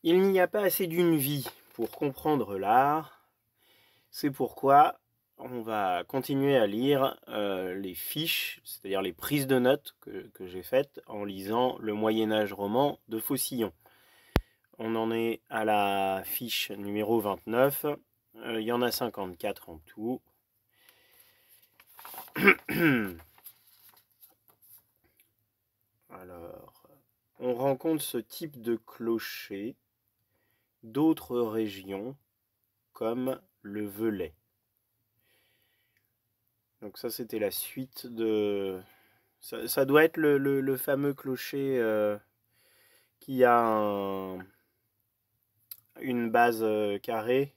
Il n'y a pas assez d'une vie pour comprendre l'art. C'est pourquoi on va continuer à lire les fiches, c'est-à-dire les prises de notes que j'ai faites en lisant le Moyen-Âge roman de Faucillon. On en est à la fiche numéro 29. Il y en a 54 en tout. Alors, on rencontre ce type de clocher d'autres régions comme le Velay. Donc ça, c'était la suite de... Ça doit être le fameux clocher qui a une base carrée,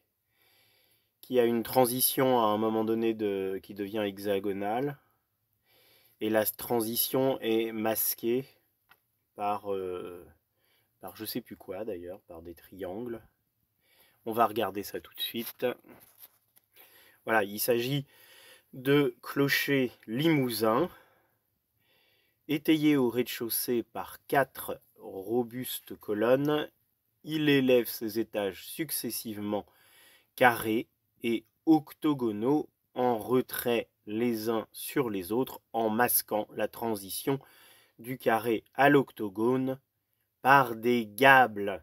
qui a une transition à un moment donné qui devient hexagonale. Et la transition est masquée par je sais plus quoi d'ailleurs, par des triangles. On va regarder ça tout de suite. Voilà, il s'agit de clochers limousins, étayé au rez-de-chaussée par 4 robustes colonnes. Il élève ses étages successivement carrés et octogonaux en retrait les uns sur les autres en masquant la transition du carré à l'octogone par des gables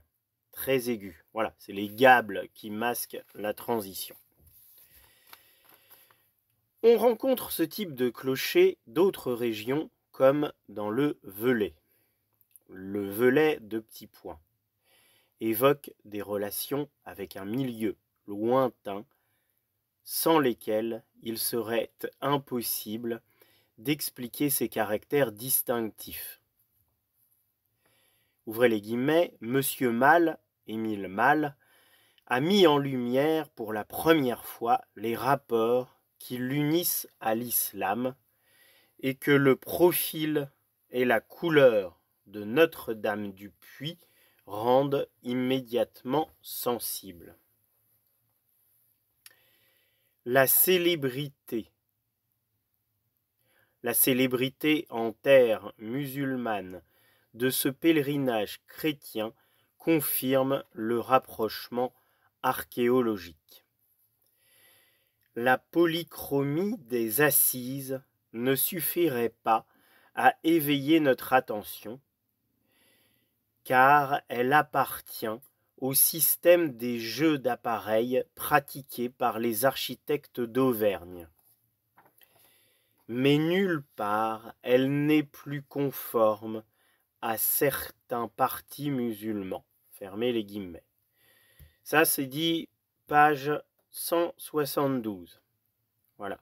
très aigus. Voilà, c'est les gables qui masquent la transition. On rencontre ce type de clocher d'autres régions comme dans le Velay. Le Velay de petits points évoque des relations avec un milieu lointain sans lesquels il serait impossible d'expliquer ses caractères distinctifs. Ouvrez les guillemets, Monsieur Malle, Émile Malle, a mis en lumière pour la première fois les rapports qui l'unissent à l'islam et que le profil et la couleur de Notre-Dame du Puy rendent immédiatement sensible. La célébrité en terre musulmane de ce pèlerinage chrétien confirme le rapprochement archéologique. La polychromie des assises ne suffirait pas à éveiller notre attention, car elle appartient au système des jeux d'appareils pratiqués par les architectes d'Auvergne. Mais nulle part elle n'est plus conforme à certains partis musulmans. Fermez les guillemets. Ça, c'est dit page 172. Voilà.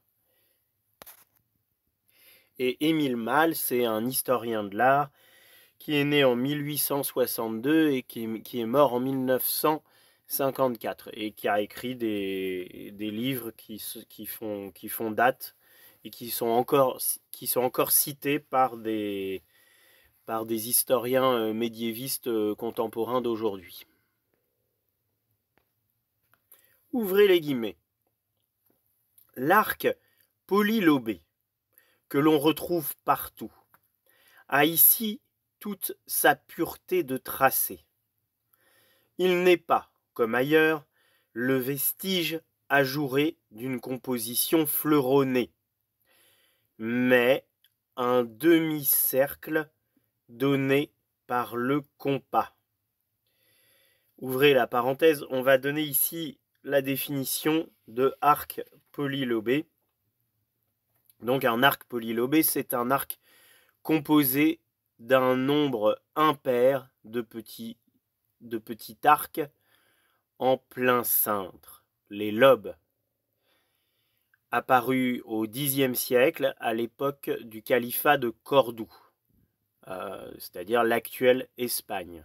Et Émile Malle, c'est un historien de l'art qui est né en 1862 et qui est mort en 1954 et qui a écrit des livres qui font date et qui sont encore cités par des historiens médiévistes contemporains d'aujourd'hui. Ouvrez les guillemets. L'arc polylobé, que l'on retrouve partout, a ici toute sa pureté de tracé. Il n'est pas, comme ailleurs, le vestige ajouré d'une composition fleuronnée, mais un demi-cercle donné par le compas. Ouvrez la parenthèse, on va donner ici la définition de arc polylobé. Donc un arc polylobé, c'est un arc composé d'un nombre impair de petits arcs en plein cintre, les lobes, apparus au Xe siècle à l'époque du califat de Cordoue, c'est-à-dire l'actuelle Espagne.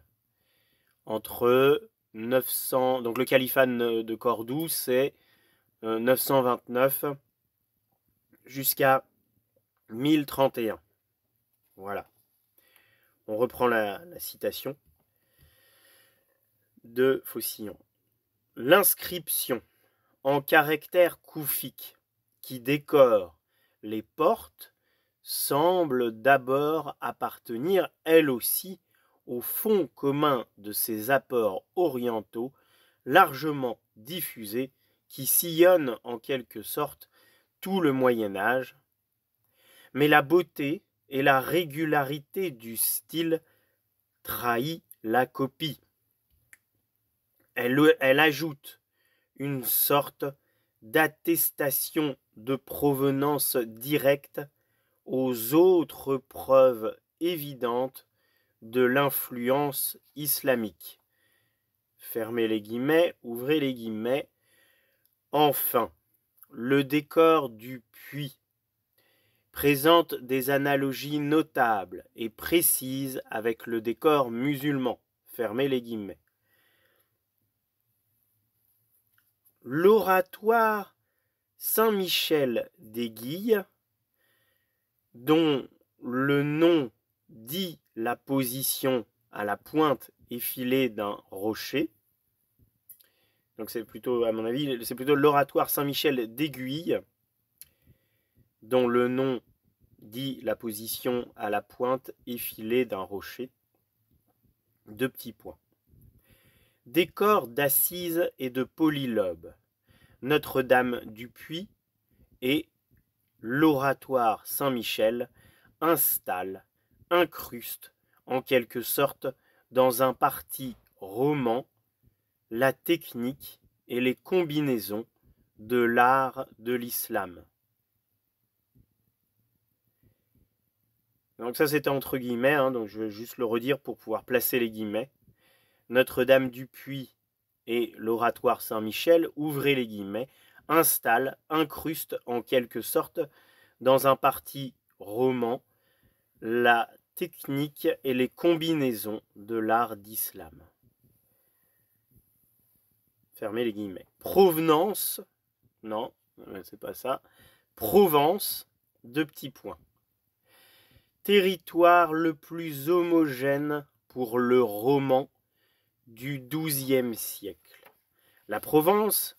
Entre 900, donc le califat de Cordoue, c'est 929 jusqu'à 1031. Voilà. On reprend la citation de Faucillon. L'inscription en caractère koufique qui décore les portes semble d'abord appartenir, elle aussi, au fond commun de ces apports orientaux largement diffusés qui sillonnent en quelque sorte tout le Moyen-Âge, mais la beauté et la régularité du style trahit la copie. Elle ajoute une sorte d'attestation de provenance directe aux autres preuves évidentes de l'influence islamique. Fermez les guillemets, ouvrez les guillemets. Enfin, le décor du puits présente des analogies notables et précises avec le décor musulman. Fermez les guillemets. L'oratoire Saint-Michel d'Aiguille, dont le nom dit la position à la pointe effilée d'un rocher. Donc c'est plutôt, à mon avis, c'est plutôt l'oratoire Saint-Michel d'Aiguille, dont le nom dit la position à la pointe effilée d'un rocher. Deux petits points. Décor d'assises et de polylobes. Notre-Dame du Puy et l'oratoire Saint-Michel installent, incrustent en quelque sorte dans un parti roman la technique et les combinaisons de l'art de l'islam. Donc ça c'était entre guillemets, hein, donc je vais juste le redire pour pouvoir placer les guillemets. Notre-Dame du Puy et l'oratoire Saint-Michel, ouvrez les guillemets, installent, incrustent en quelque sorte dans un parti roman la technique et les combinaisons de l'art d'islam. Fermez les guillemets. Provenance, non, c'est pas ça. Provence, deux petits points. Territoire le plus homogène pour le roman du XIIe siècle. La Provence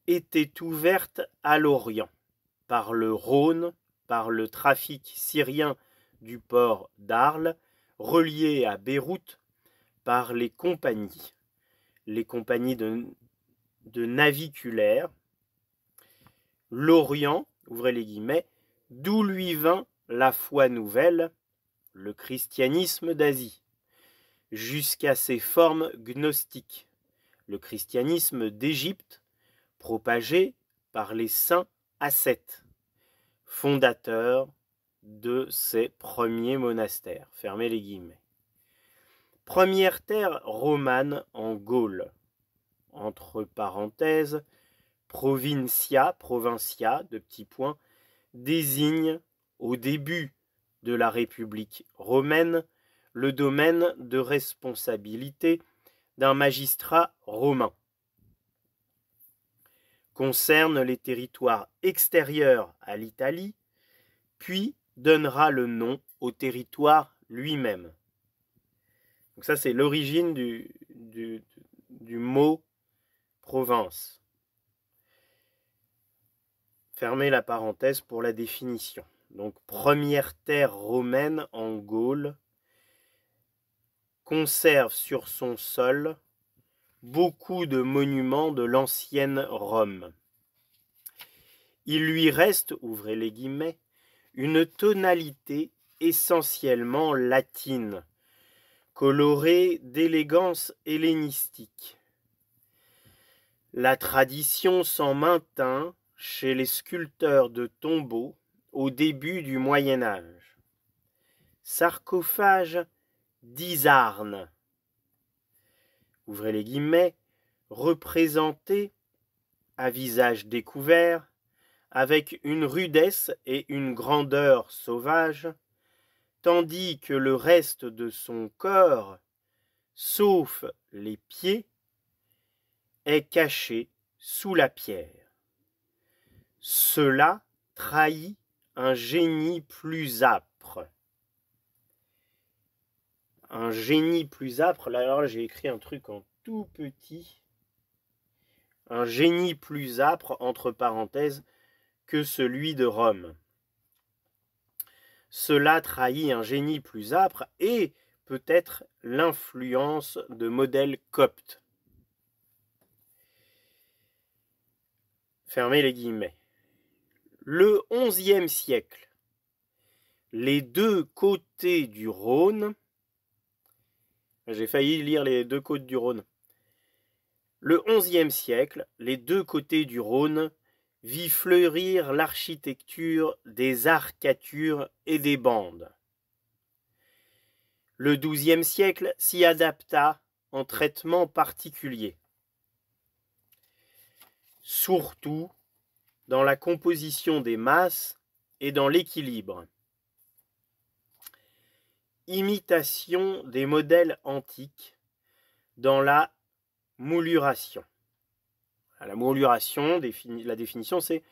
était ouverte à l'Orient par le Rhône, par le trafic syrien du port d'Arles, relié à Beyrouth par les compagnies de naviculaires. L'Orient, ouvrez les guillemets, d'où lui vint la foi nouvelle, le christianisme d'Asie, jusqu'à ses formes gnostiques, le christianisme d'Égypte, propagé par les saints ascètes, fondateurs de ces premiers monastères. Fermez les guillemets. Première terre romane en Gaule, entre parenthèses, provincia, de petits points, désigne au début de la République romaine le domaine de responsabilité d'un magistrat romain. Concerne les territoires extérieurs à l'Italie, puis donnera le nom au territoire lui-même. Donc ça, c'est l'origine du mot province. Fermez la parenthèse pour la définition. Donc, première terre romaine en Gaule, conserve sur son sol beaucoup de monuments de l'ancienne Rome. Il lui reste, ouvrez les guillemets, une tonalité essentiellement latine, colorée d'élégance hellénistique. La tradition s'en maintint chez les sculpteurs de tombeaux au début du Moyen Âge. Sarcophage d'Isarne, ouvrez les guillemets, représenté à visage découvert, avec une rudesse et une grandeur sauvage, tandis que le reste de son corps, sauf les pieds, est caché sous la pierre. Cela trahit un génie plus âpre. Un génie plus âpre, là alors j'ai écrit un truc en tout petit. Un génie plus âpre, entre parenthèses, que celui de Rome. Cela trahit un génie plus âpre et peut être l'influence de modèles coptes. Fermez les guillemets. Le XIe siècle, les deux côtés du Rhône, j'ai failli lire les deux côtes du Rhône. Le XIe siècle, les deux côtés du Rhône vit fleurir l'architecture des arcatures et des bandes. Le XIIe siècle s'y adapta en traitement particulier, surtout dans la composition des masses et dans l'équilibre. Imitation des modèles antiques dans la mouluration. La mouluration, la définition, c'est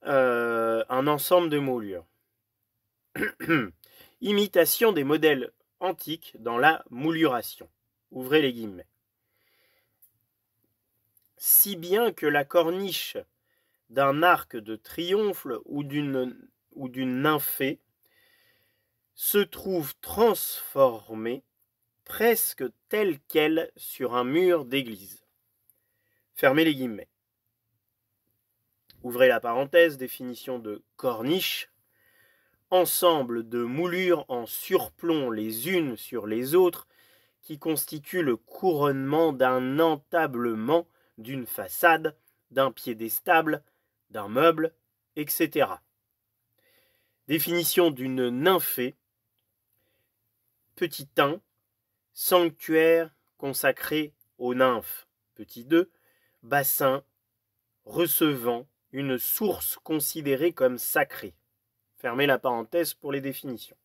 un ensemble de moulures. Imitation des modèles antiques dans la mouluration. Ouvrez les guillemets. Si bien que la corniche d'un arc de triomphe ou d'une nymphée se trouve transformée presque telle quelle sur un mur d'église. Fermez les guillemets. Ouvrez la parenthèse, définition de corniche. Ensemble de moulures en surplomb les unes sur les autres qui constituent le couronnement d'un entablement, d'une façade, d'un piédestal, d'un meuble, etc. Définition d'une nymphée. Petit 1, sanctuaire consacré aux nymphes. Petit 2, bassin recevant une source considérée comme sacrée. Fermez la parenthèse pour les définitions.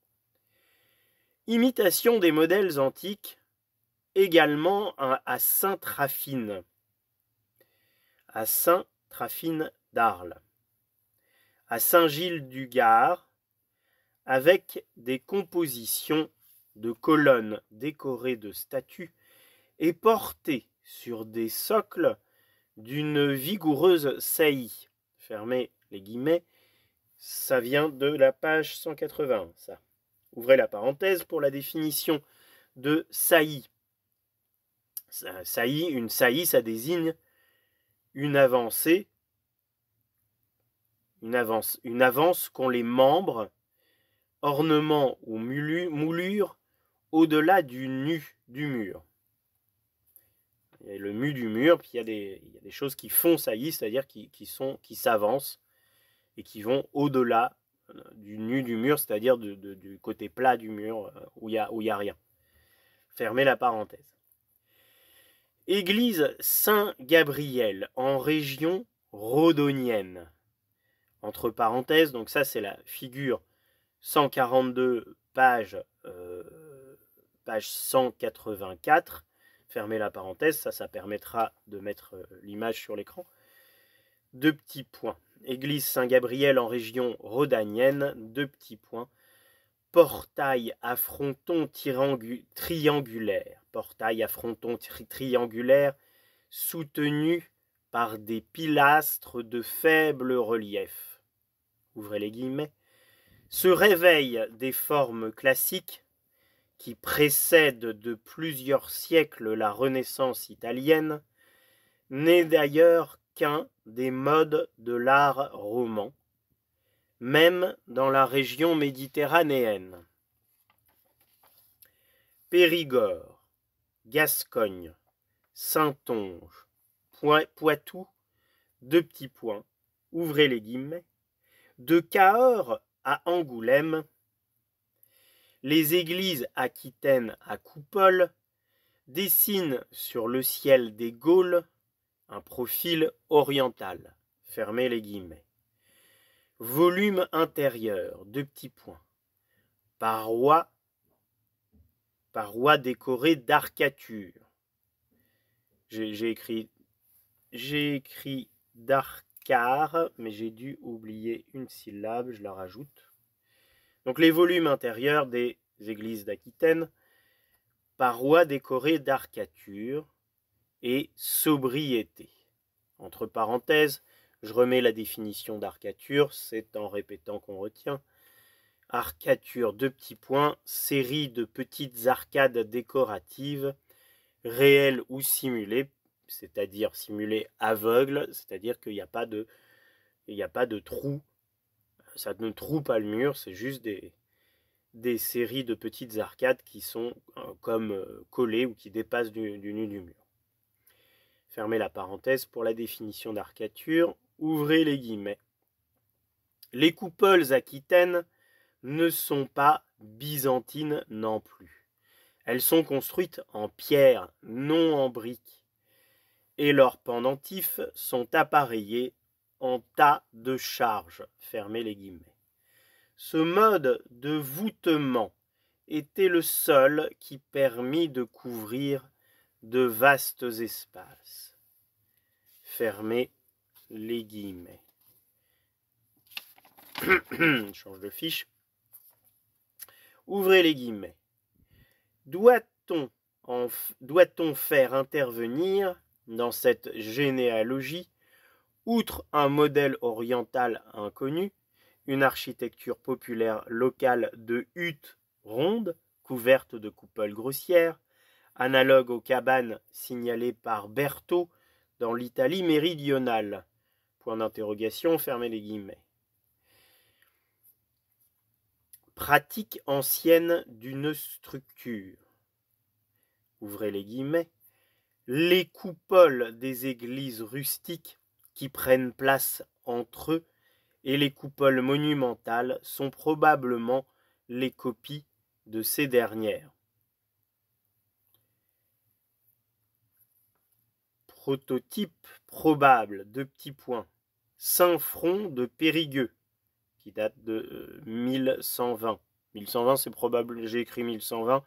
Imitation des modèles antiques, également à Saint-Traphine. À Saint-Traphine d'Arles. À Saint-Gilles-du-Gard, avec des compositions de colonnes décorées de statues et portées sur des socles d'une vigoureuse saillie. Fermez les guillemets, ça vient de la page 180, ça. Ouvrez la parenthèse pour la définition de saillie. Une saillie, ça désigne une avance qu'ont les membres, ornements ou moulures au-delà du nu du mur. Il y a le mu du mur, puis il y a des choses qui font saillie, c'est-à-dire qui s'avancent et qui vont au-delà du nu du mur, c'est-à-dire du côté plat du mur où il y a rien. Fermez la parenthèse. Église Saint-Gabriel en région rhodonienne. Entre parenthèses, donc ça c'est la figure 142, page 184. Fermez la parenthèse, ça permettra de mettre l'image sur l'écran. Deux petits points. Église Saint-Gabriel en région rhodanienne, deux petits points. Portail à fronton triangulaire. Portail à fronton triangulaire soutenu par des pilastres de faible relief. Ouvrez les guillemets. Ce réveil des formes classiques qui précède de plusieurs siècles la Renaissance italienne n'est d'ailleurs qu'un des modes de l'art roman, même dans la région méditerranéenne. Périgord, Gascogne, Saintonge, Poitou, deux petits points, ouvrez les guillemets, de Cahors à Angoulême, les églises aquitaines à coupole dessinent sur le ciel des Gaules un profil oriental. Fermez les guillemets. Volume intérieur, deux petits points. Parois décorées d'arcatures. J'ai écrit d'arcare, mais j'ai dû oublier une syllabe, je la rajoute. Donc les volumes intérieurs des églises d'Aquitaine, parois décorées d'arcatures et sobriété. Entre parenthèses, je remets la définition d'arcature, c'est en répétant qu'on retient. arcature, deux petits points, série de petites arcades décoratives, réelles ou simulées, c'est-à-dire simulées aveugles, c'est-à-dire qu'il n'y a pas de trou, ça ne troue pas le mur, c'est juste des séries de petites arcades qui sont comme collées ou qui dépassent du nu du mur. Fermez la parenthèse pour la définition d'arcature, ouvrez les guillemets. Les coupoles aquitaines ne sont pas byzantines non plus. Elles sont construites en pierre, non en briques, et leurs pendentifs sont appareillés en tas de charges. Fermez les guillemets. Ce mode de voûtement était le seul qui permit de couvrir de vastes espaces. Fermez les guillemets. Je change de fiche. Ouvrez les guillemets. Doit-on faire intervenir dans cette généalogie, outre un modèle oriental inconnu, une architecture populaire locale de huttes rondes, couvertes de coupoles grossières, analogue aux cabanes signalées par Berthaud dans l'Italie méridionale. Point d'interrogation, fermez les guillemets. Pratique ancienne d'une structure. Ouvrez les guillemets. Les coupoles des églises rustiques qui prennent place entre eux et les coupoles monumentales sont probablement les copies de ces dernières. Prototype probable, deux petits points. Saint-Front de Périgueux, qui date de 1120. 1120, c'est probable, j'ai écrit 1120,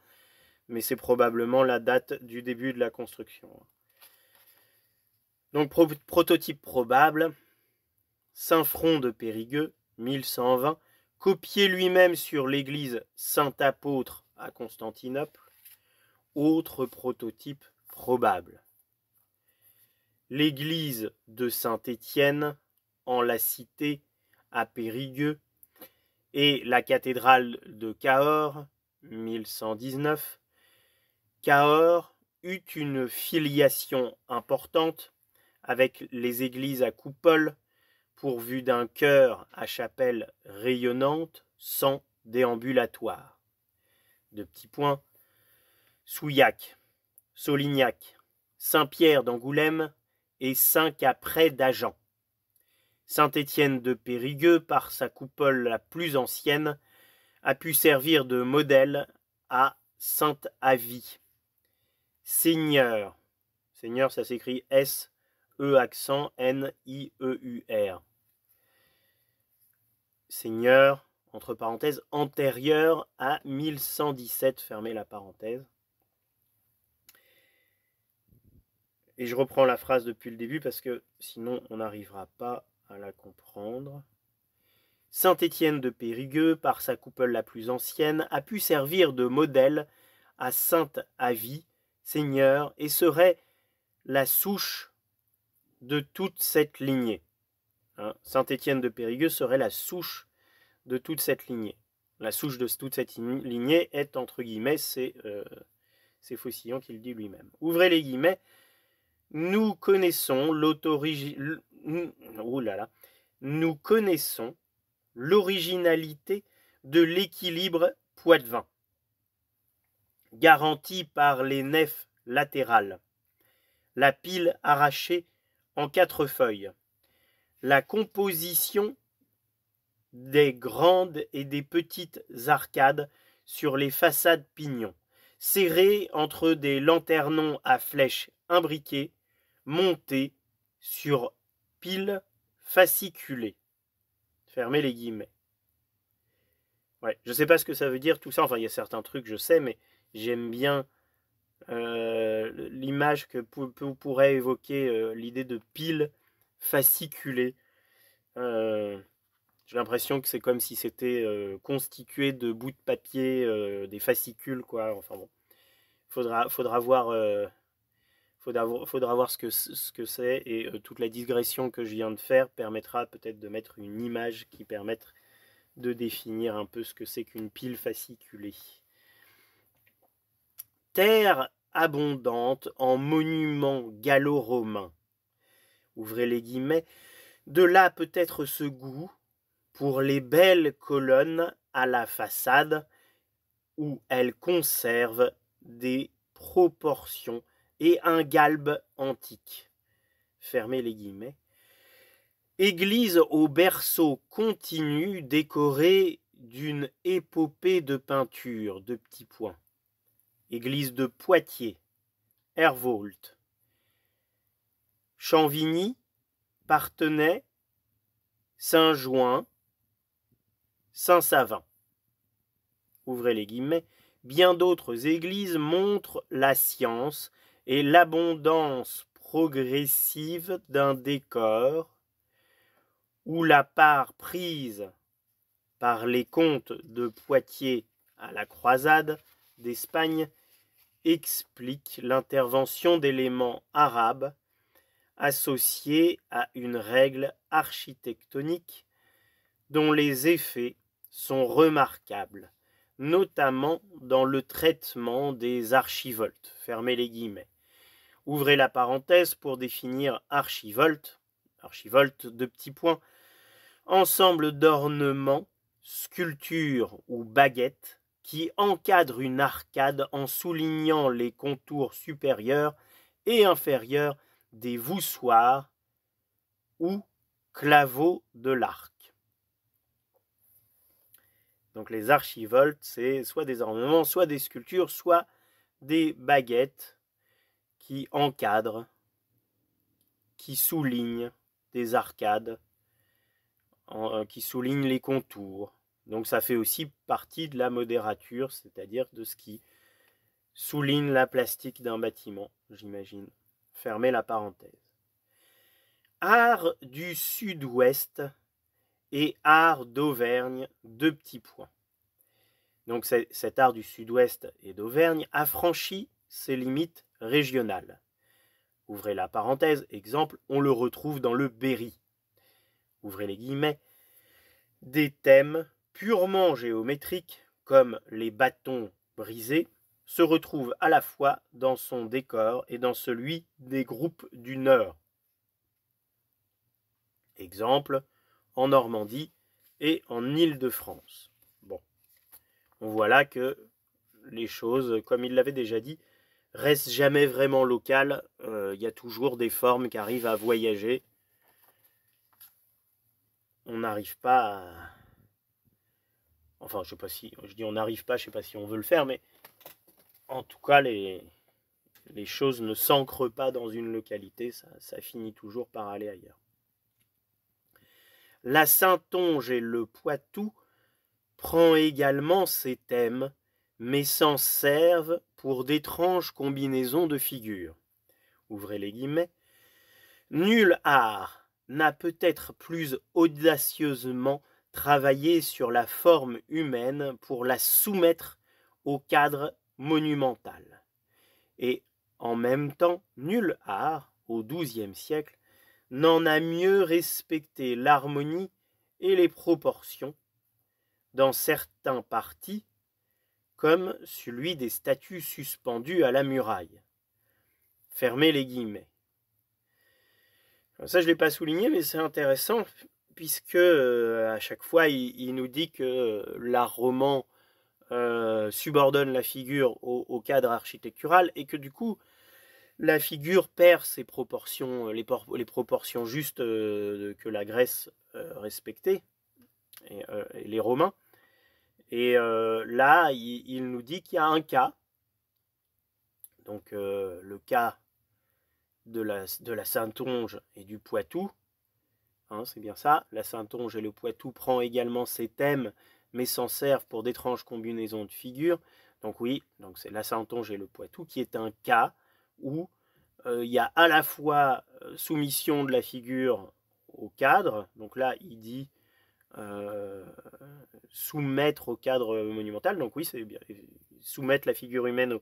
mais c'est probablement la date du début de la construction. Donc, prototype probable, Saint-Front de Périgueux, 1120, copié lui-même sur l'église Saint-Apôtre à Constantinople. Autre prototype probable. L'église de Saint-Étienne en la cité à Périgueux et la cathédrale de Cahors, 1119. Cahors eut une filiation importante avec les églises à coupole pourvues d'un chœur à chapelle rayonnante sans déambulatoire. Deux petits points. Souillac, Solignac, Saint-Pierre d'Angoulême et Saint-Caprais d'Agen. Saint-Étienne de Périgueux, par sa coupole la plus ancienne, a pu servir de modèle à Sainte-Avie. Seigneur, Seigneur ça s'écrit S-E accent N-I-E-U-R. Seigneur, entre parenthèses, antérieur à 1117, fermez la parenthèse. Et je reprends la phrase depuis le début parce que sinon on n'arrivera pas à la comprendre. Saint-Étienne de Périgueux, par sa coupole la plus ancienne, a pu servir de modèle à Sainte-Avie, seigneur, et serait la souche de toute cette lignée. Saint-Étienne de Périgueux serait la souche de toute cette lignée. La souche de toute cette lignée est, entre guillemets, c'est Faucillon qui le dit lui-même. Ouvrez les guillemets. Nous connaissons l'originalité de l'équilibre poitevin, garanti par les nefs latérales, la pile arrachée en 4 feuilles, la composition des grandes et des petites arcades sur les façades pignons, serrées entre des lanternons à flèches imbriquées, montés sur piles fasciculées. Fermez les guillemets. Ouais, je sais pas ce que ça veut dire tout ça, enfin il y a certains trucs je sais, mais j'aime bien l'image que pourrait évoquer l'idée de piles fasciculées. J'ai l'impression que c'est comme si c'était constitué de bouts de papier, des fascicules, quoi. Enfin bon, faudra voir ce que c'est, et toute la digression que je viens de faire permettra peut-être de mettre une image qui permette de définir un peu ce que c'est qu'une pile fasciculée. Terre abondante en monuments gallo-romains. Ouvrez les guillemets. De là peut-être ce goût pour les belles colonnes à la façade où elles conservent des proportions et un galbe antique. Fermez les guillemets. Église au berceau continu décorée d'une épopée de peinture, de petits points. Église de Poitiers, Hervolt. Champvigny, Parthenay, Saint-Jouin, Saint-Savin. Ouvrez les guillemets. Bien d'autres églises montrent la science et l'abondance progressive d'un décor où la part prise par les comtes de Poitiers à la croisade d'Espagne explique l'intervention d'éléments arabes associés à une règle architectonique dont les effets sont remarquables, notamment dans le traitement des archivoltes. Fermez les guillemets. Ouvrez la parenthèse pour définir archivolte. Archivolte de petits points. Ensemble d'ornements, sculptures ou baguettes qui encadrent une arcade en soulignant les contours supérieurs et inférieurs des voussoirs ou claveaux de l'arc. Donc les archivoltes, c'est soit des ornements, soit des sculptures, soit des baguettes qui encadrent, qui soulignent des arcades, qui soulignent les contours. Donc ça fait aussi partie de la modérature, c'est-à-dire de ce qui souligne la plastique d'un bâtiment, j'imagine. Fermez la parenthèse. Art du Sud-Ouest et art d'Auvergne, deux petits points. Donc cet art du Sud-Ouest et d'Auvergne a franchi ses limites régionales. Ouvrez la parenthèse, exemple, on le retrouve dans le Berry. Ouvrez les guillemets. Des thèmes purement géométriques, comme les bâtons brisés, se retrouvent à la fois dans son décor et dans celui des groupes du Nord. Exemple, en Normandie et en Île-de-France. Bon, on voit là que les choses, comme il l'avait déjà dit, restent jamais vraiment locales. Y a toujours des formes qui arrivent à voyager. On n'arrive pas à... Enfin, je sais pas si... Je dis on n'arrive pas, je sais pas si on veut le faire, mais en tout cas, les choses ne s'ancrent pas dans une localité, ça finit toujours par aller ailleurs. La Saintonge et le Poitou prend également ces thèmes, mais s'en servent pour d'étranges combinaisons de figures. Ouvrez les guillemets. Nul art n'a peut-être plus audacieusement travaillé sur la forme humaine pour la soumettre au cadre monumental. Et en même temps, nul art, au XIIe siècle, n'en a mieux respecté l'harmonie et les proportions dans certains partis, comme celui des statues suspendues à la muraille. Fermez les guillemets. Ça, je ne l'ai pas souligné, mais c'est intéressant, puisque à chaque fois, il nous dit que l'art roman subordonne la figure au cadre architectural, et que du coup, la figure perd ses proportions, les proportions justes que la Grèce respectait, et les Romains. Et là, il nous dit qu'il y a un cas, donc le cas de la Saintonge et du Poitou, hein, c'est bien ça, la Saintonge et le Poitou prend également ces thèmes, mais s'en servent pour d'étranges combinaisons de figures. Donc oui, donc c'est la Saintonge et le Poitou qui est un cas où il y a à la fois soumission de la figure au cadre, donc là il dit soumettre au cadre monumental, donc oui c'est bien, soumettre la figure humaine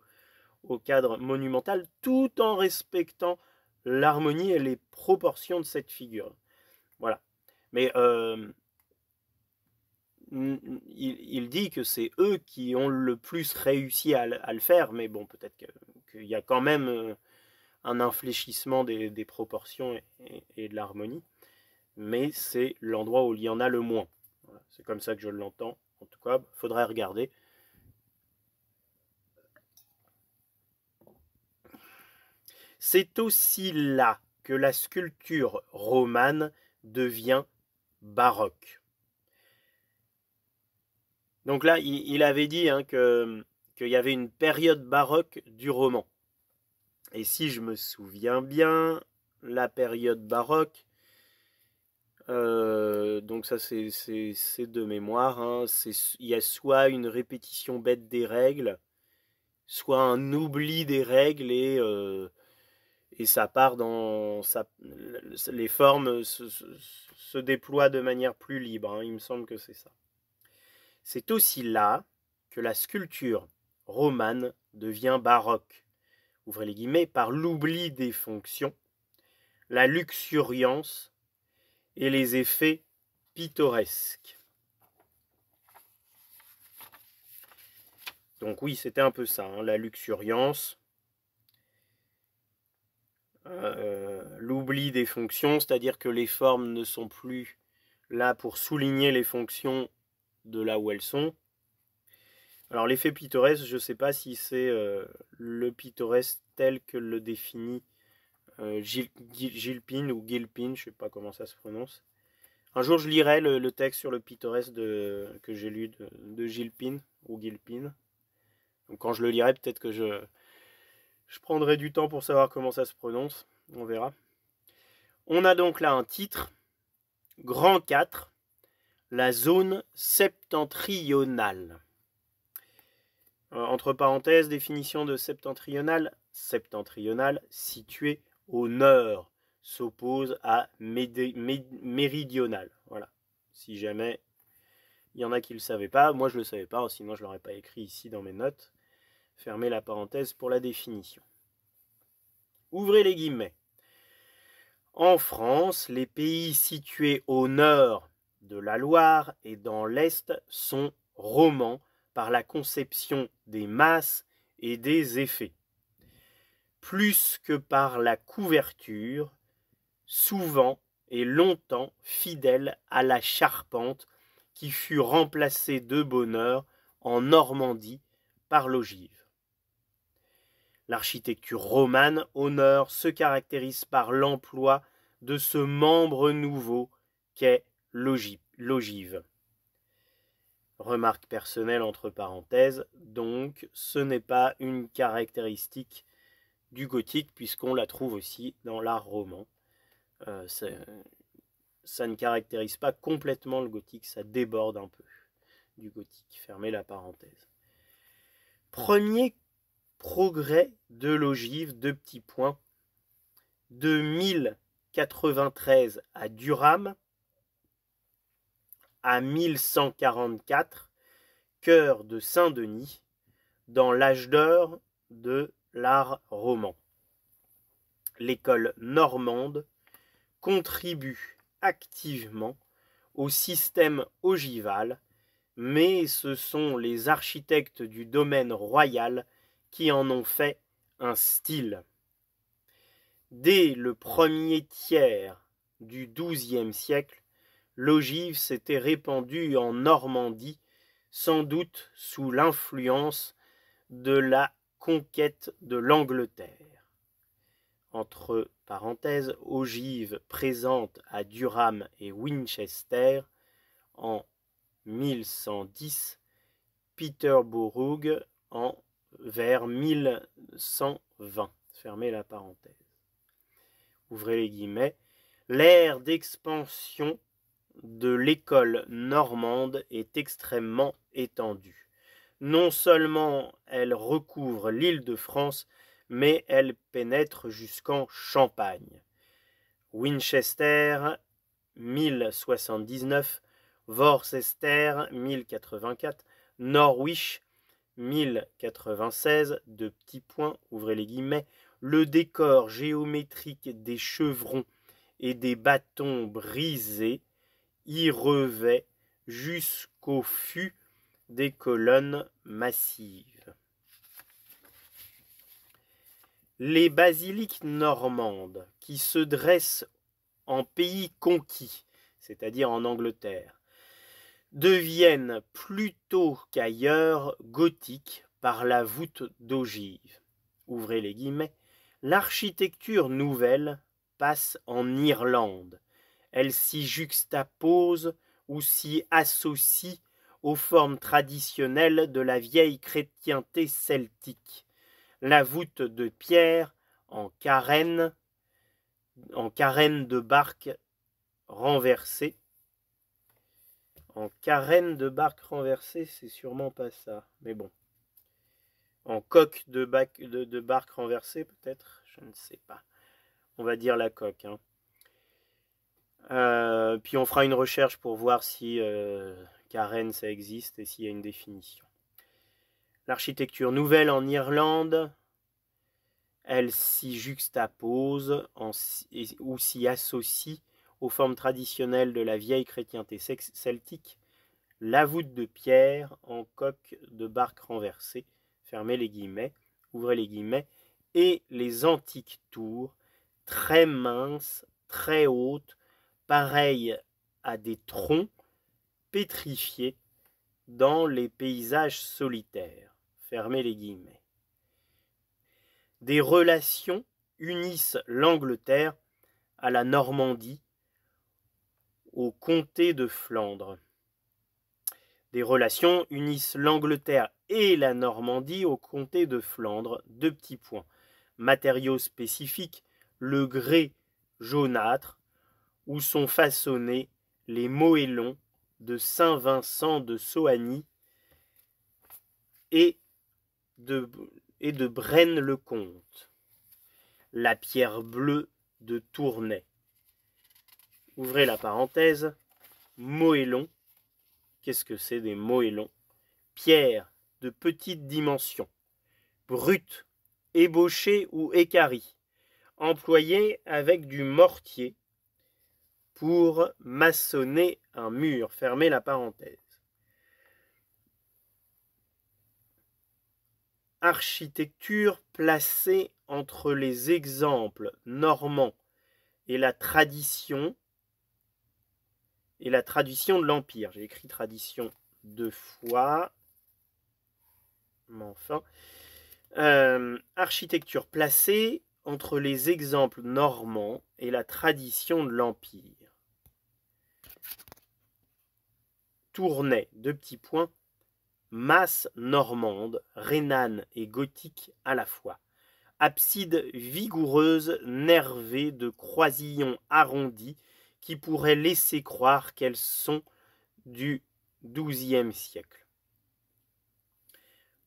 au cadre monumental tout en respectant l'harmonie et les proportions de cette figure. Voilà. Mais il dit que c'est eux qui ont le plus réussi à le faire, mais bon, peut-être qu'il y a quand même un infléchissement des proportions et de l'harmonie, mais c'est l'endroit où il y en a le moins. Voilà, c'est comme ça que je l'entends. En tout cas, il faudrait regarder. C'est aussi là que la sculpture romane devient baroque. Donc là, il avait dit qu'il y avait une période baroque du roman. Et si je me souviens bien, la période baroque, donc ça c'est de mémoire, hein, il y a soit une répétition bête des règles, soit un oubli des règles et ça part dans... les formes se déploient de manière plus libre, hein, il me semble que c'est ça. C'est aussi là que la sculpture romane devient baroque, ouvrez les guillemets, par l'oubli des fonctions, la luxuriance et les effets pittoresques. Donc oui, c'était un peu ça, hein, la luxuriance, l'oubli des fonctions, c'est-à-dire que les formes ne sont plus là pour souligner les fonctions de là où elles sont. Alors l'effet pittoresque, je ne sais pas si c'est le pittoresque tel que le définit Gilpin ou Gilpin, je ne sais pas comment ça se prononce. Un jour je lirai le texte sur le pittoresque que j'ai lu de Gilpin ou Gilpin. Donc quand je le lirai, peut-être que je prendrai du temps pour savoir comment ça se prononce. On verra. On a donc là un titre, Grand 4, la zone septentrionale. Entre parenthèses, définition de septentrionale. Septentrionale, située au nord, s'oppose à méridionale. Voilà. Si jamais il y en a qui ne le savaient pas, moi je ne le savais pas, sinon je ne l'aurais pas écrit ici dans mes notes. Fermez la parenthèse pour la définition. Ouvrez les guillemets. En France, les pays situés au nord de la Loire et dans l'est sont romans par la conception des masses et des effets. Plus que par la couverture, souvent et longtemps fidèle à la charpente qui fut remplacée de bonne heure en Normandie par l'ogive. L'architecture romane au nord se caractérise par l'emploi de ce membre nouveau qu'est l'ogive. Remarque personnelle entre parenthèses, donc ce n'est pas une caractéristique du gothique puisqu'on la trouve aussi dans l'art roman. Ça ne caractérise pas complètement le gothique, ça déborde un peu du gothique. Fermez la parenthèse. Premier progrès de l'ogive, deux petits points, de 1093 à Durham à 1144, cœur de Saint-Denis, dans l'âge d'or de l'art roman. L'école normande contribue activement au système ogival, mais ce sont les architectes du domaine royal qui en ont fait un style. Dès le premier tiers du XIIe siècle, l'ogive s'était répandue en Normandie, sans doute sous l'influence de la conquête de l'Angleterre. Entre parenthèses, ogive présente à Durham et Winchester en 1110, Peterborough vers 1120. Fermez la parenthèse. Ouvrez les guillemets. L'ère d'expansion de l'école normande est extrêmement étendue. Non seulement elle recouvre l'Île-de-France, mais elle pénètre jusqu'en Champagne. Winchester, 1079, Worcester, 1084, Norwich, 1096, de petits points, ouvrez les guillemets, le décor géométrique des chevrons et des bâtons brisés y revêt jusqu'au qu'au fût des colonnes massives. Les basiliques normandes qui se dressent en pays conquis, c'est-à-dire en Angleterre, deviennent plutôt qu'ailleurs gothiques par la voûte d'ogive. Ouvrez les guillemets. L'architecture nouvelle passe en Irlande. Elle s'y juxtapose ou s'y associe aux formes traditionnelles de la vieille chrétienté celtique. La voûte de pierre en carène de barque renversée. En carène de barque renversée, c'est sûrement pas ça, mais bon. En coque de barque renversée, peut-être, je ne sais pas. On va dire la coque. Hein. Puis on fera une recherche pour voir si carène ça existe et s'il y a une définition. L'architecture nouvelle en Irlande, elle s'y juxtapose ou s'y associe aux formes traditionnelles de la vieille chrétienté celtique, la voûte de pierre en coque de barque renversée, fermez les guillemets, ouvrez les guillemets, et les antiques tours, très minces, très hautes, pareilles à des troncs pétrifiés dans les paysages solitaires, fermez les guillemets. Des relations unissent l'Angleterre à la Normandie, au comté de Flandre. Des relations unissent l'Angleterre et la Normandie au comté de Flandre. Deux petits points. Matériaux spécifiques, le grès jaunâtre, où sont façonnés les moellons de Saint-Vincent de Soigny et de Braine-le-Comte. La pierre bleue de Tournai. Ouvrez la parenthèse. Moellons. Qu'est-ce que c'est des moellons? Pierre de petite dimension, brute, ébauchée ou équarrie, employée avec du mortier pour maçonner un mur. Fermez la parenthèse. Architecture placée entre les exemples normands et la tradition de l'Empire. J'ai écrit tradition 2 fois. Mais enfin. Architecture placée entre les exemples normands et la tradition de l'Empire. Tournai, deux petits points, masse normande, rhénane et gothique à la fois. Abside vigoureuse, nervée de croisillons arrondis qui pourraient laisser croire qu'elles sont du XIIe siècle.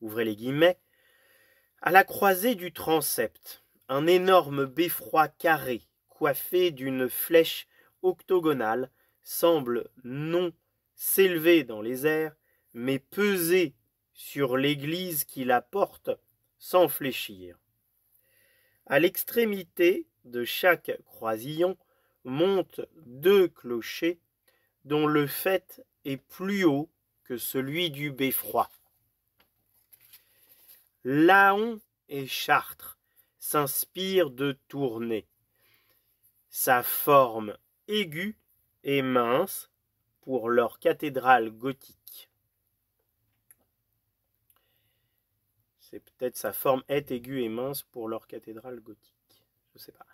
Ouvrez les guillemets. À la croisée du transept, un énorme beffroi carré, coiffé d'une flèche octogonale, semble non s'élever dans les airs, mais peser sur l'église qui la porte sans fléchir. À l'extrémité de chaque croisillon montent 2 clochers dont le faîte est plus haut que celui du beffroi. Laon et Chartres s'inspirent de Tournai. Sa forme aiguë et mince pour leur cathédrale gothique. C'est peut-être sa forme est aiguë et mince pour leur cathédrale gothique. Je ne sais pas.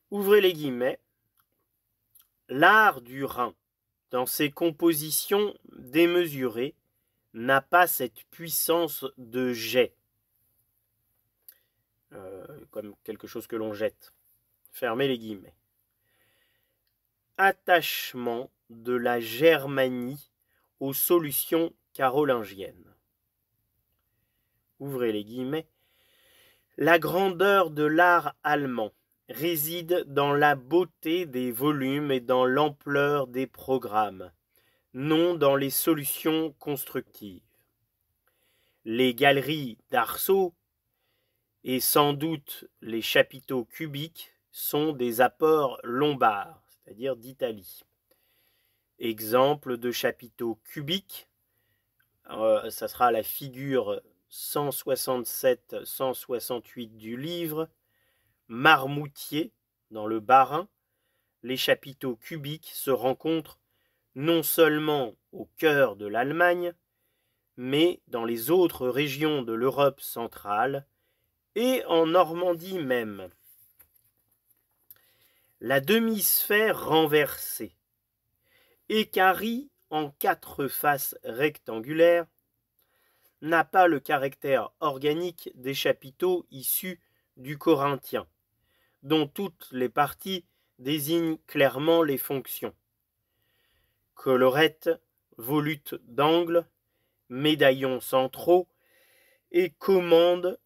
Ouvrez les guillemets. L'art du Rhin, dans ses compositions démesurées, n'a pas cette puissance de jet, comme quelque chose que l'on jette. Fermez les guillemets. Attachement de la Germanie aux solutions carolingiennes. Ouvrez les guillemets. La grandeur de l'art allemand réside dans la beauté des volumes et dans l'ampleur des programmes, non dans les solutions constructives. Les galeries d'arceaux et sans doute les chapiteaux cubiques sont des apports lombards, c'est-à-dire d'Italie. Exemple de chapiteaux cubiques, ça sera la figure 167-168 du livre. Marmoutier, dans le Bas-Rhin, les chapiteaux cubiques se rencontrent non seulement au cœur de l'Allemagne, mais dans les autres régions de l'Europe centrale et en Normandie même. La demi-sphère renversée, équarrie en 4 faces rectangulaires, n'a pas le caractère organique des chapiteaux issus du corinthien, dont toutes les parties désignent clairement les fonctions. Collerette, volutes d'angle, médaillons centraux et commande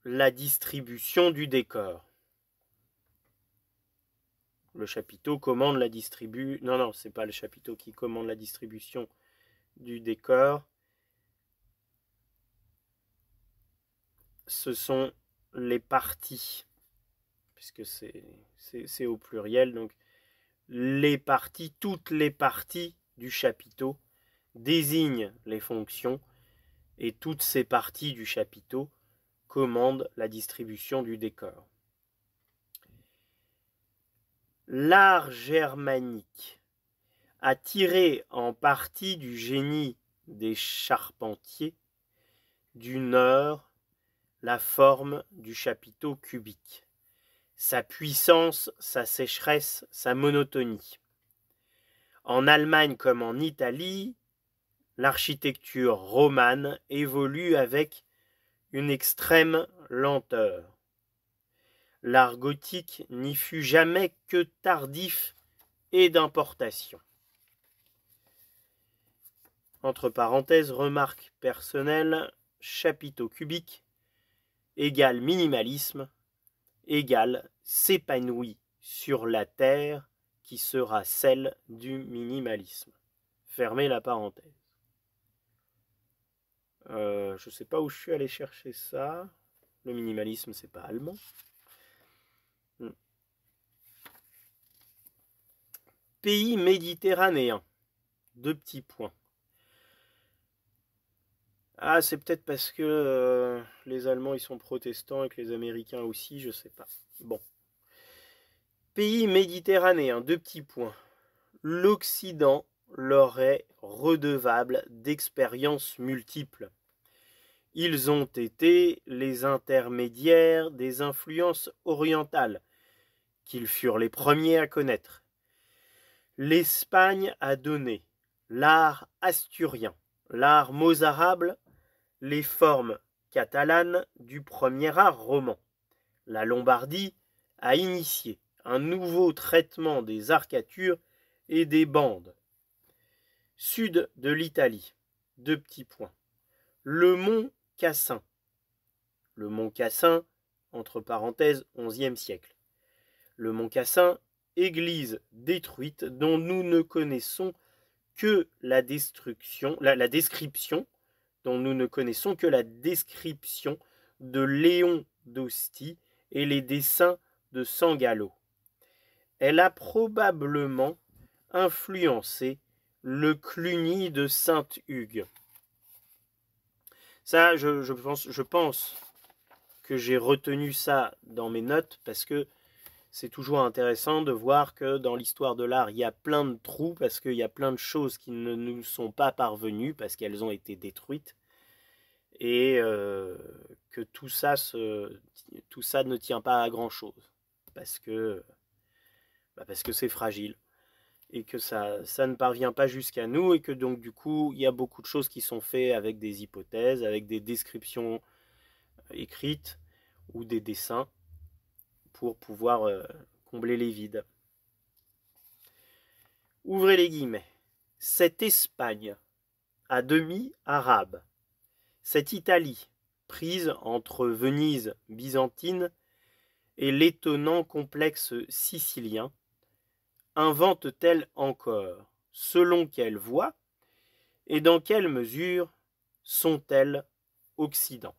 la distribution du décor. Le chapiteau commande la distribution. Non, c'est pas le chapiteau qui commande la distribution du décor. Ce sont les parties, puisque c'est au pluriel. Donc, les parties, toutes les parties du chapiteau désignent les fonctions et toutes ces parties du chapiteau commandent la distribution du décor. L'art germanique a tiré en partie du génie des charpentiers du Nord la forme du chapiteau cubique, sa puissance, sa sécheresse, sa monotonie. En Allemagne comme en Italie, l'architecture romane évolue avec une extrême lenteur. L'art gothique n'y fut jamais que tardif et d'importation. Entre parenthèses, remarque personnelle, chapiteau cubique égale minimalisme égale s'épanouit sur la terre qui sera celle du minimalisme. Fermez la parenthèse. Je ne sais pas où je suis allé chercher ça. Le minimalisme, c'est pas allemand. Pays méditerranéen. 2 petits points. Ah, c'est peut-être parce que les Allemands ils sont protestants et que les Américains aussi, je sais pas. Bon. Pays méditerranéen, 2 petits points. L'Occident leur est redevable d'expériences multiples. Ils ont été les intermédiaires des influences orientales, qu'ils furent les premiers à connaître. L'Espagne a donné l'art asturien, l'art mozarable, les formes catalanes du premier art roman. La Lombardie a initié un nouveau traitement des arcatures et des bandes. Sud de l'Italie, 2 petits points. Le mont Cassin. Le mont Cassin, entre parenthèses, 11e siècle. Le mont Cassin, église détruite dont nous ne connaissons que la description, dont nous ne connaissons que la description de Léon d'Ostie et les dessins de Sangallo. Elle a probablement influencé le Cluny de Saint-Hugues. Ça, je pense que j'ai retenu ça dans mes notes parce que c'est toujours intéressant de voir que dans l'histoire de l'art, il y a plein de trous parce qu'il y a plein de choses qui ne nous sont pas parvenues parce qu'elles ont été détruites et que tout ça ne tient pas à grand-chose parce que c'est fragile et que ça ne parvient pas jusqu'à nous et que donc du coup, il y a beaucoup de choses qui sont faites avec des hypothèses, avec des descriptions écrites ou des dessins pour pouvoir combler les vides. Ouvrez les guillemets. Cette Espagne, à demi arabe, cette Italie, prise entre Venise byzantine et l'étonnant complexe sicilien, invente-t-elle encore, selon quelle voie et dans quelle mesure sont-elles Occident?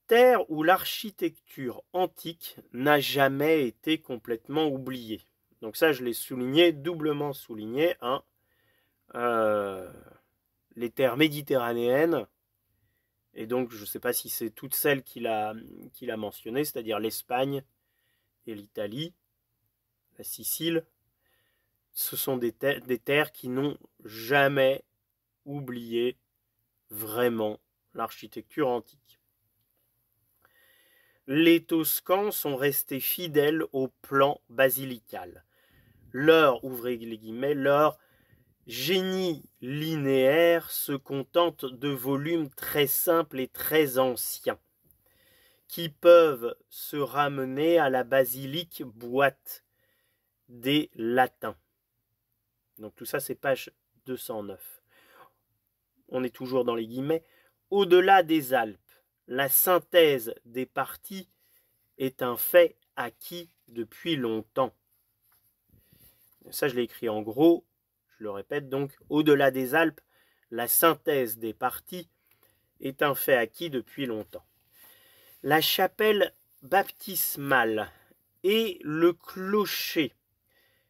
Terre où l'architecture antique n'a jamais été complètement oubliée. Donc ça, je l'ai souligné, doublement souligné. Hein. Les terres méditerranéennes, et donc je ne sais pas si c'est toutes celles qu'il a mentionnées, c'est-à-dire l'Espagne et l'Italie, la Sicile, ce sont des terres qui n'ont jamais oublié vraiment l'architecture antique. Les Toscans sont restés fidèles au plan basilical. Ouvrez les guillemets, leur génie linéaire se contente de volumes très simples et très anciens, qui peuvent se ramener à la basilique boîte des Latins. Donc tout ça, c'est page 209. On est toujours dans les guillemets. Au-delà des Alpes, la synthèse des parties est un fait acquis depuis longtemps. Ça, je l'ai écrit en gros. Je le répète donc. Au-delà des Alpes, la synthèse des parties est un fait acquis depuis longtemps. La chapelle baptismale et le clocher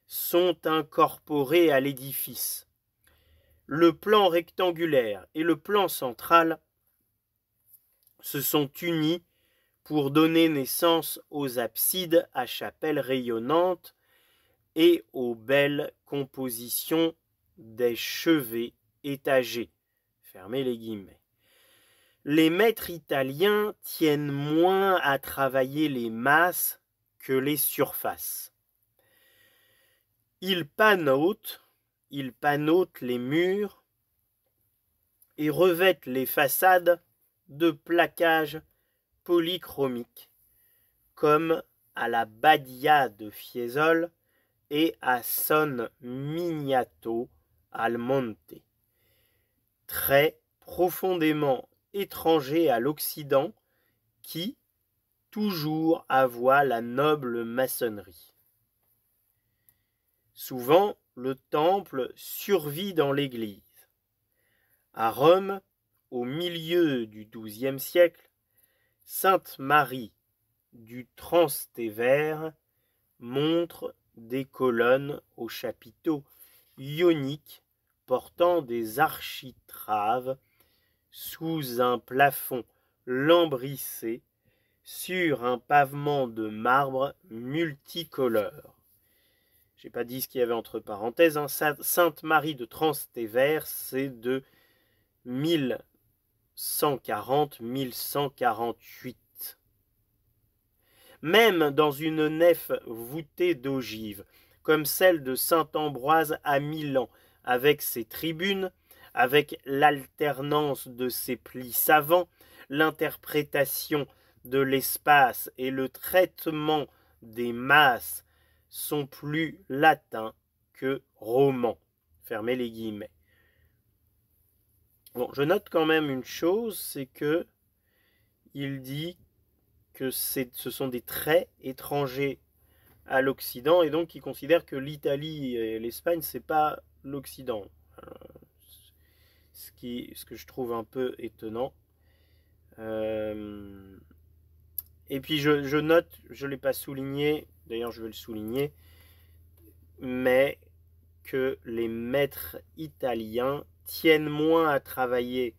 sont incorporés à l'édifice. Le plan rectangulaire et le plan central se sont unis pour donner naissance aux absides à chapelles rayonnantes et aux belles compositions des chevets étagés. Fermez les guillemets. Les maîtres italiens tiennent moins à travailler les masses que les surfaces. Ils panotent les murs et revêtent les façades de plaquage polychromique, comme à la Badia de Fiesole et à Son Miniato al Monte. Très profondément étranger à l'Occident qui, toujours, avoit la noble maçonnerie. Souvent, le temple survit dans l'église. À Rome, au milieu du XIIe siècle, Sainte Marie du Transtévère montre des colonnes aux chapiteaux ioniques portant des architraves sous un plafond lambrissé sur un pavement de marbre multicolore. Je n'ai pas dit ce qu'il y avait entre parenthèses. Hein. Sainte Marie de Transtévère, c'est de 1140-1148. Même dans une nef voûtée d'ogives, comme celle de Saint-Ambroise à Milan, avec ses tribunes, avec l'alternance de ses plis savants, l'interprétation de l'espace et le traitement des masses sont plus latins que romans. Fermez les guillemets. Bon, je note quand même une chose, c'est que il dit que ce sont des traits étrangers à l'Occident et donc il considère que l'Italie et l'Espagne, c'est pas l'Occident. Ce que je trouve un peu étonnant. Et puis je note, je ne l'ai pas souligné, d'ailleurs je vais le souligner, mais que les maîtres italiens tiennent moins à travailler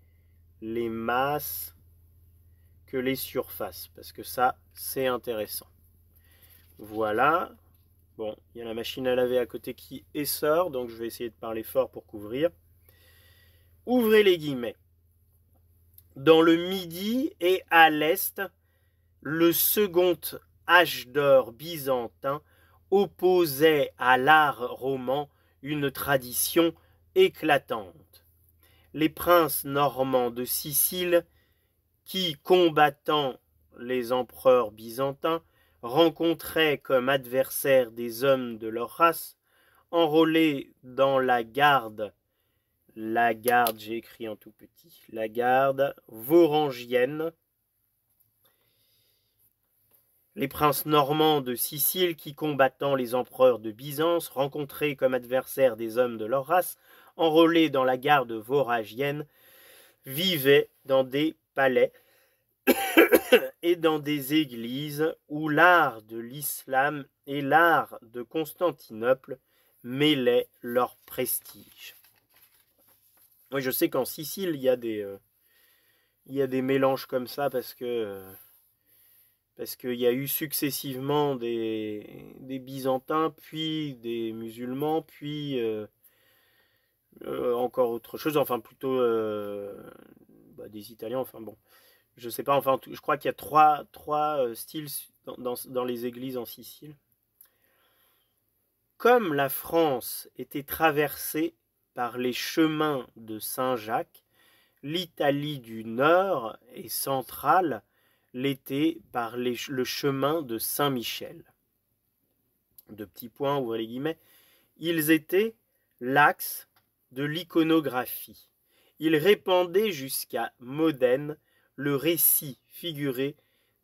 les masses que les surfaces, parce que ça, c'est intéressant. Voilà. Bon, il y a la machine à laver à côté qui essore, donc je vais essayer de parler fort pour couvrir. Ouvrez les guillemets. Dans le Midi et à l'Est, le second âge d'or byzantin opposait à l'art roman une tradition éclatante. Les princes normands de Sicile, qui, combattant les empereurs byzantins, rencontraient comme adversaires des hommes de leur race, enrôlés dans la garde, j'ai écrit en tout petit, la garde varangienne. Les princes normands de Sicile, qui, combattant les empereurs de Byzance, rencontrés comme adversaires des hommes de leur race, enrôlés dans la garde varangienne, vivaient dans des palais et dans des églises où l'art de l'islam et l'art de Constantinople mêlaient leur prestige. Oui, je sais qu'en Sicile, il y a des mélanges comme ça parce qu'il y a eu successivement des Byzantins, puis des musulmans, puis encore autre chose, enfin plutôt des Italiens, enfin bon, je sais pas, enfin je crois qu'il y a trois styles dans les églises en Sicile. Comme la France était traversée par les chemins de Saint-Jacques, l'Italie du Nord et centrale l'était par le chemin de Saint-Michel. De petits points, ouvrez les guillemets, ils étaient l'axe de l'iconographie. Ils répandaient jusqu'à Modène le récit figuré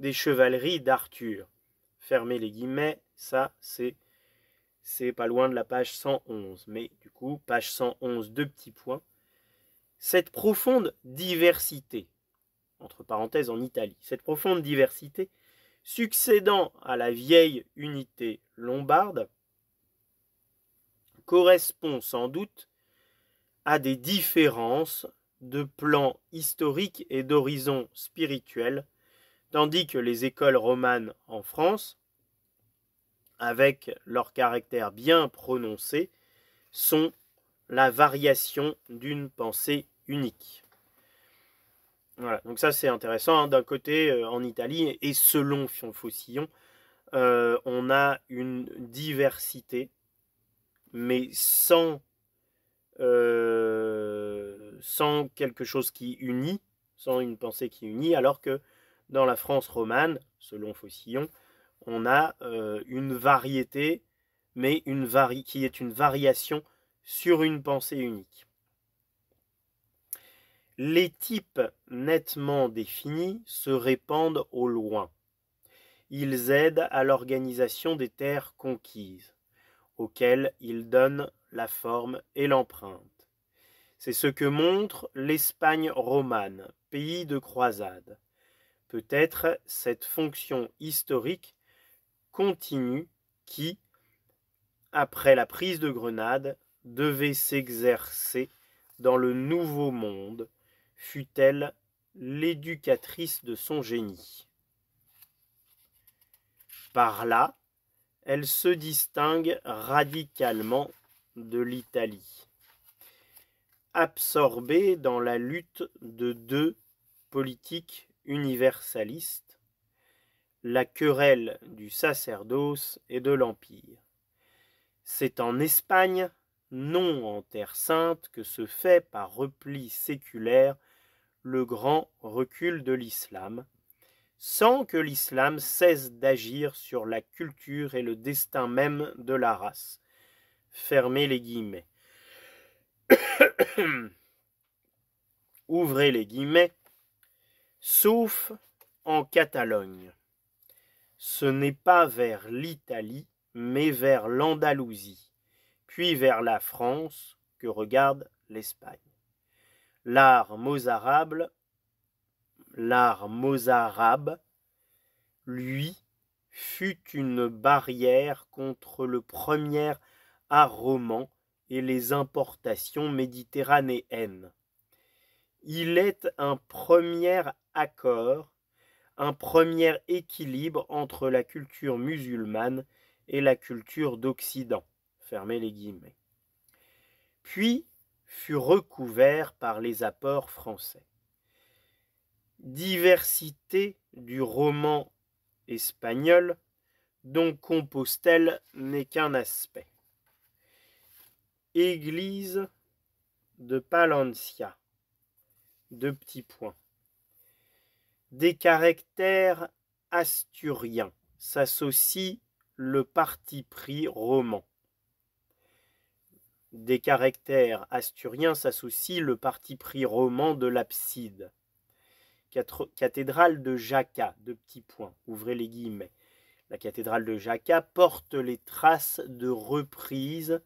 des chevaleries d'Arthur. Fermez les guillemets, ça c'est pas loin de la page 111. Mais du coup, page 111, deux petits points. Cette profonde diversité, entre parenthèses en Italie, cette profonde diversité, succédant à la vieille unité lombarde, correspond sans doute à des différences de plan historique et d'horizon spirituel, tandis que les écoles romanes en France, avec leur caractère bien prononcé, sont la variation d'une pensée unique. Voilà, donc ça c'est intéressant. Hein. D'un côté, en Italie, et selon Faucillon, on a une diversité, mais sans quelque chose qui unit, sans une pensée qui unit, alors que dans la France romane, selon Faucillon, on a une variété, mais qui est une variation sur une pensée unique. Les types nettement définis se répandent au loin. Ils aident à l'organisation des terres conquises, auxquelles ils donnent la forme et l'empreinte. C'est ce que montre l'Espagne romane, pays de croisade. Peut-être cette fonction historique continue qui, après la prise de Grenade, devait s'exercer dans le Nouveau Monde, fut-elle l'éducatrice de son génie. Par là, elle se distingue radicalement de l'Italie. Absorbée dans la lutte de deux politiques universalistes, la querelle du sacerdoce et de l'Empire. C'est en Espagne, non en Terre Sainte, que se fait par repli séculaire le grand recul de l'islam, sans que l'islam cesse d'agir sur la culture et le destin même de la race. Fermez les guillemets. Ouvrez les guillemets. Sauf en Catalogne. Ce n'est pas vers l'Italie, mais vers l'Andalousie, puis vers la France que regarde l'Espagne. L'art mozarabe, lui, fut une barrière contre le premier art roman et les importations méditerranéennes. Il est un premier accord, un premier équilibre entre la culture musulmane et la culture d'Occident. Fermez les guillemets. Puis fut recouvert par les apports français. Diversité du roman espagnol dont Compostelle n'est qu'un aspect. Église de Palencia. Deux petits points. Des caractères asturiens s'associe le parti pris roman. Des caractères asturiens s'associe le parti pris roman de l'abside. Cathédrale de Jaca, deux petits points, ouvrez les guillemets. La cathédrale de Jaca porte les traces de reprise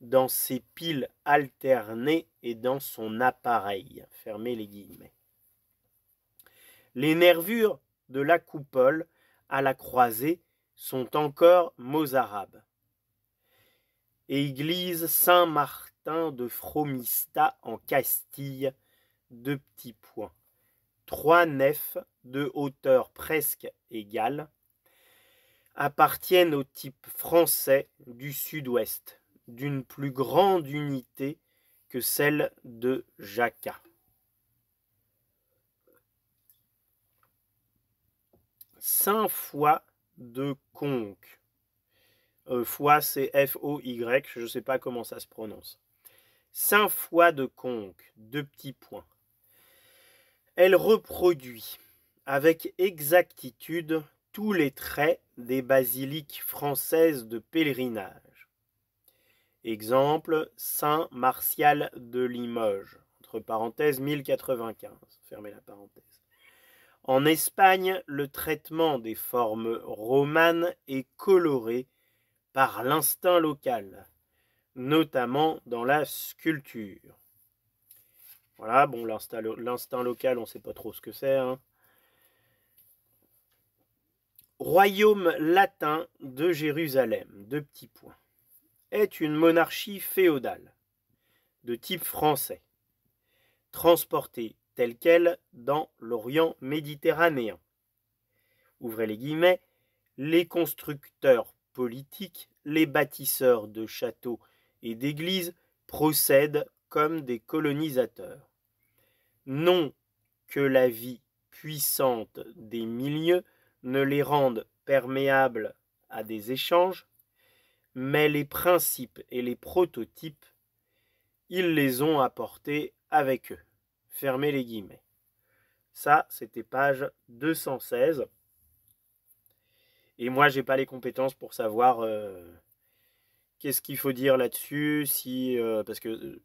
dans ses piles alternées et dans son appareil. Fermez les guillemets. Les nervures de la coupole à la croisée sont encore mozarabes. Église Saint-Martin de Fromista en Castille, 2 petits points. 3 nefs de hauteur presque égale appartiennent au type français du sud-ouest, d'une plus grande unité que celle de Jacquat. Saint-Foy de Conques. Foy, c'est F-O-Y, je ne sais pas comment ça se prononce. Saint-Foy de Conques, 2 petits points. Elle reproduit avec exactitude tous les traits des basiliques françaises de pèlerinage. Exemple, Saint-Martial de Limoges, entre parenthèses 1095, fermez la parenthèse. En Espagne, le traitement des formes romanes est coloré par l'instinct local, notamment dans la sculpture. Voilà, bon, l'instinct local, on ne sait pas trop ce que c'est. Royaume latin de Jérusalem, 2 petits points, est une monarchie féodale, de type français, transportée telle qu'elle dans l'Orient méditerranéen. Ouvrez les guillemets, les constructeurs politiques, les bâtisseurs de châteaux et d'églises procèdent comme des colonisateurs. Non que la vie puissante des milieux ne les rende perméables à des échanges, mais les principes et les prototypes, ils les ont apportés avec eux. Fermez les guillemets. Ça, c'était page 216. Et moi, j'ai pas les compétences pour savoir qu'est-ce qu'il faut dire là-dessus, parce que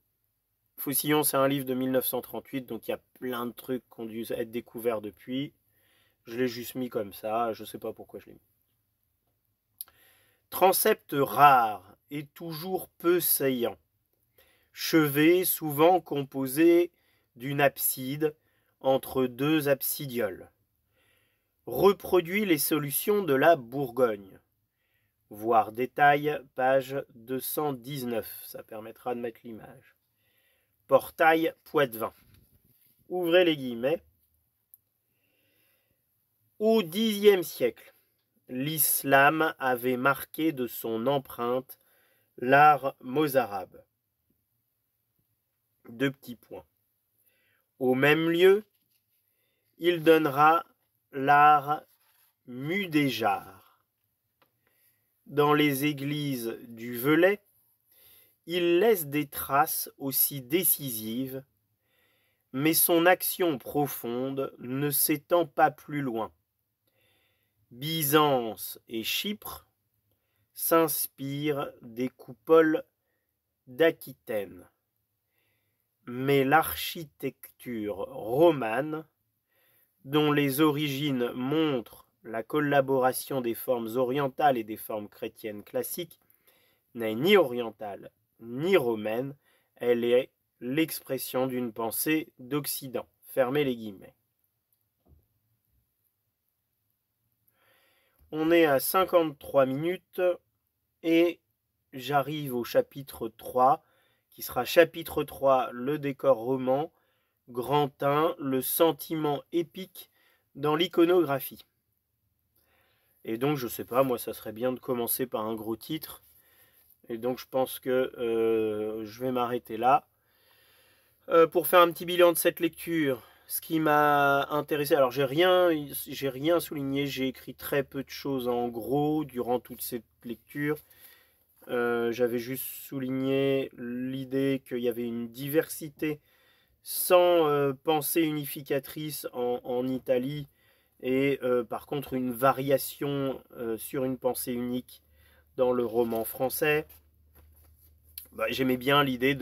Faucillon, c'est un livre de 1938, donc il y a plein de trucs qui ont dû être découverts depuis. Je l'ai juste mis comme ça, je sais pas pourquoi je l'ai mis. Transept rare et toujours peu saillant. Chevet souvent composé d'une abside entre 2 absidioles. Reproduit les solutions de la Bourgogne. Voir détail, page 219, ça permettra de mettre l'image. Portail Poitevin. Ouvrez les guillemets. Au Xe siècle, l'islam avait marqué de son empreinte l'art mozarabe. 2 petits points. Au même lieu, il donnera l'art mudéjar. Dans les églises du Velay, il laisse des traces aussi décisives, mais son action profonde ne s'étend pas plus loin. Byzance et Chypre s'inspirent des coupoles d'Aquitaine, mais l'architecture romane, dont les origines montrent la collaboration des formes orientales et des formes chrétiennes classiques, n'est ni orientale ni romaine, elle est l'expression d'une pensée d'Occident. Fermez les guillemets. On est à 53 minutes et j'arrive au chapitre 3, qui sera chapitre 3, le décor roman, grand 1, le sentiment épique dans l'iconographie. Et donc, je sais pas, moi, ça serait bien de commencer par un gros titre. Et donc, je pense que je vais m'arrêter là. Pour faire un petit bilan de cette lecture, ce qui m'a intéressé, alors j'ai rien souligné, j'ai écrit très peu de choses en gros durant toute cette lecture. J'avais juste souligné l'idée qu'il y avait une diversité sans pensée unificatrice en Italie et par contre une variation sur une pensée unique dans le roman français. J'aimais bien l'idée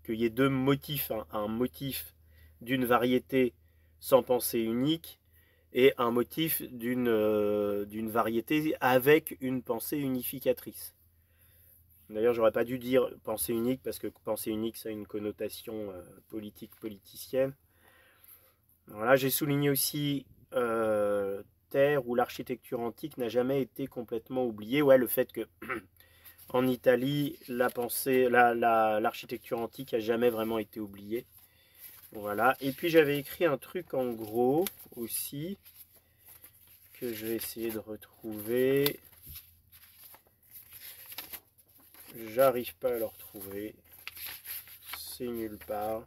qu'il y ait 2 motifs, un motif d'une variété sans pensée unique et un motif d'une variété avec une pensée unificatrice. D'ailleurs, j'aurais pas dû dire pensée unique parce que pensée unique, ça a une connotation politique, politicienne. Voilà, j'ai souligné aussi terre où l'architecture antique n'a jamais été complètement oubliée. Ouais, le fait que en Italie, l'architecture antique a jamais vraiment été oubliée. Voilà. Et puis j'avais écrit un truc en gros aussi que je vais essayer de retrouver. J'arrive pas à le retrouver. C'est nulle part.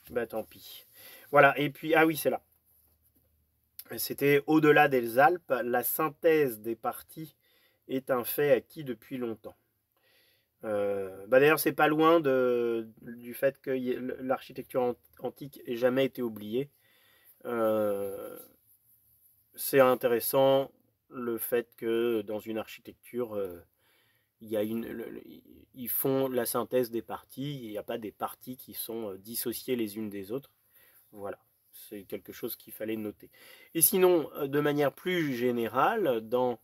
Bah tant pis. Voilà. Et puis, ah oui, c'est là. C'était au-delà des Alpes, la synthèse des parties est un fait acquis depuis longtemps. D'ailleurs, c'est pas loin du fait que l'architecture antique ait jamais été oubliée. C'est intéressant le fait que dans une architecture, ils font la synthèse des parties. Il n'y a pas des parties qui sont dissociées les unes des autres. Voilà, c'est quelque chose qu'il fallait noter. Et sinon, de manière plus générale, dans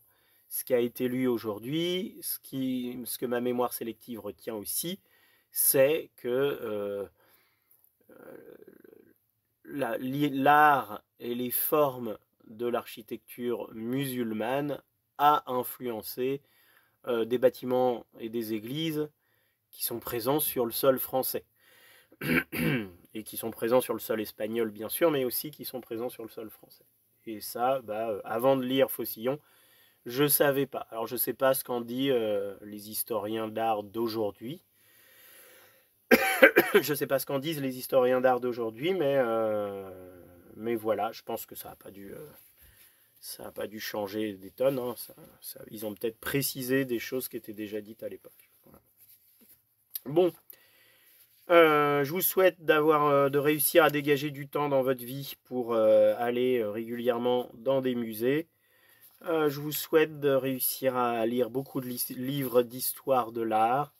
ce qui a été lu aujourd'hui, ce que ma mémoire sélective retient aussi, c'est que l'art et les formes de l'architecture musulmane a influencé des bâtiments et des églises qui sont présents sur le sol français. Et qui sont présents sur le sol espagnol bien sûr, mais aussi qui sont présents sur le sol français. Et ça, avant de lire Faucillon, je savais pas. Alors je sais pas ce qu'en disent les historiens d'art d'aujourd'hui. Je sais pas ce qu'en disent les historiens d'art d'aujourd'hui, mais voilà, je pense que ça n'a pas dû changer des tonnes. Hein. Ils ont peut-être précisé des choses qui étaient déjà dites à l'époque. Voilà. Bon. Je vous souhaite de réussir à dégager du temps dans votre vie pour aller régulièrement dans des musées. Je vous souhaite de réussir à lire beaucoup de livres d'histoire de l'art.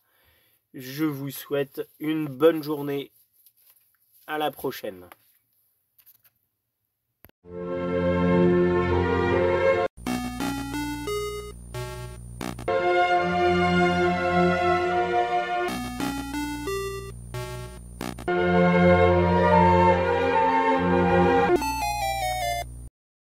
Je vous souhaite une bonne journée. À la prochaine.